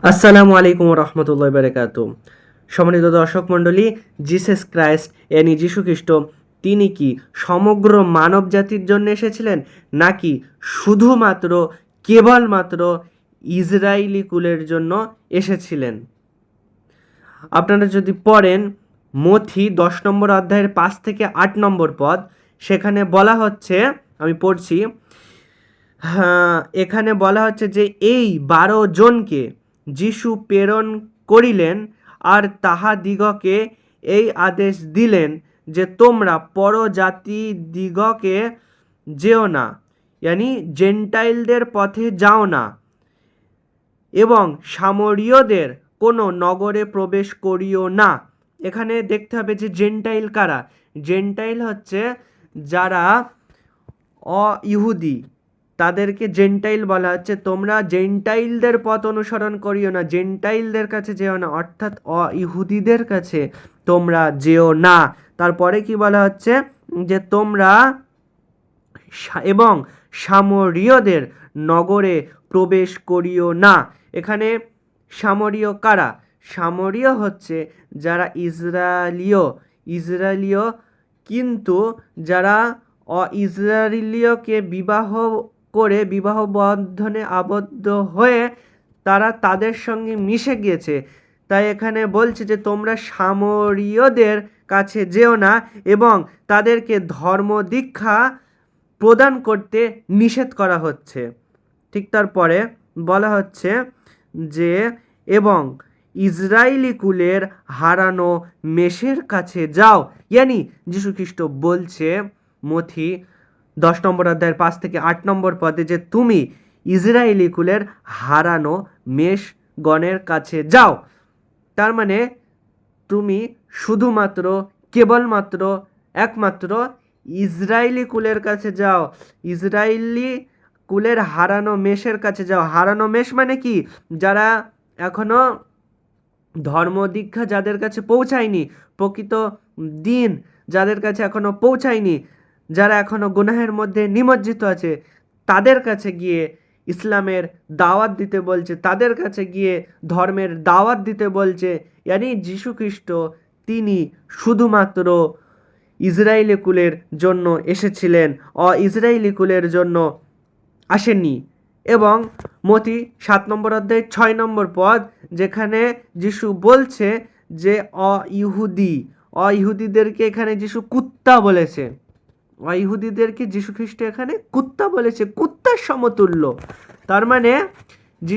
আসসালামু আলাইকুম রহমতুল্লাহ বারাকাত। সম্মানিত দর্শক মণ্ডলী, জিসাস ক্রাইস্ট যিশু খ্রিস্ট তিনি কি সমগ্র মানব জাতির জন্য এসেছিলেন, নাকি শুধুমাত্র কেবলমাত্র ইসরায়েলি কুলের জন্য এসেছিলেন? আপনারা যদি পড়েন মথি 10 নম্বর অধ্যায়ের 5 থেকে 8 নম্বর পদ, সেখানে বলা হচ্ছে, আমি পড়ছি। হ্যাঁ, এখানে বলা হচ্ছে যে এই 12 জনকে যিশু প্রেরণ করিলেন, আর তাহাদিগকে এই আদেশ দিলেন যে তোমরা পরজাতি দিগকে যেও না, জেন্টাইলদের পথে যাও না, এবং সামরীয়দের কোনো নগরে প্রবেশ করিও না। এখানে দেখতে হবে যে জেন্টাইল কারা। জেন্টাইল হচ্ছে যারা ইহুদি, তাদেরকে জেন্টাইল বলা হচ্ছে। তোমরা জেন্টাইলদের পথ অনুসরণ করিও না, জেন্টাইলদের কাছে যেও না, অর্থাৎ ইহুদিদের কাছে তোমরা যেও না। তারপরে কি বলা হচ্ছে যে তোমরা এবং সামরীয়দের নগরে প্রবেশ করিও না। এখানে সামরীয় কারা? সামরীয় হচ্ছে যারা ইসরায়েলীয় কিন্তু যারা ইসরায়েলীয়কে বিবাহ করে বিবাহ বন্ধনে আবদ্ধ হয়ে তারা তাদের সঙ্গে মিশে গিয়েছে। তাই এখানে বলছে যে তোমরা সামরীয়দের কাছে যেও না এবং তাদেরকে ধর্ম দীক্ষা প্রদান করতে নিষেধ করা হচ্ছে। ঠিক তারপরে বলা হচ্ছে যে এবং ইসরায়েলি কুলের হারানো মেষের কাছে যাও। যীশু খ্রিস্ট বলছে মথি 10 নম্বর অধ্যায়ের 5 থেকে 8 নম্বর পদে যে তুমি ইসরায়েলি কুলের হারানো মেষগণের কাছে যাও। তার মানে তুমি শুধুমাত্র কেবলমাত্র একমাত্র ইসরায়েলি কুলের কাছে যাও, ইসরায়েলি কুলের হারানো মেষের কাছে যাও। হারানো মেষ মানে কি? যারা এখনো ধর্ম দীক্ষা যাদের কাছে পৌঁছায়নি, প্রকৃত দিন যাদের কাছে এখনো পৌঁছায়নি, যারা এখনো গুনাহের মধ্যে নিমজ্জিত আছে, তাদের কাছে গিয়ে ইসলামের দাওয়াত দিতে বলছে, তাদের কাছে গিয়ে ধর্মের দাওয়াত দিতে বলছে। যীশু খ্রিস্ট তিনি শুধুমাত্র ইসরায়েলি কুলের জন্য এসেছিলেন, ইসরায়েলি কুলের জন্য আসেননি। এবং মথি 7 নম্বর অধ্যায় 6 নম্বর পদ, যেখানে যিশু বলছে যে ইহুদিদেরকে এখানে যিশু কুত্তা বলেছে, ইহুদিদেরকে যীশু খ্রিস্ট এখানে কুত্তা বলেছে, কুত্তার সমতুল্য। তার মানে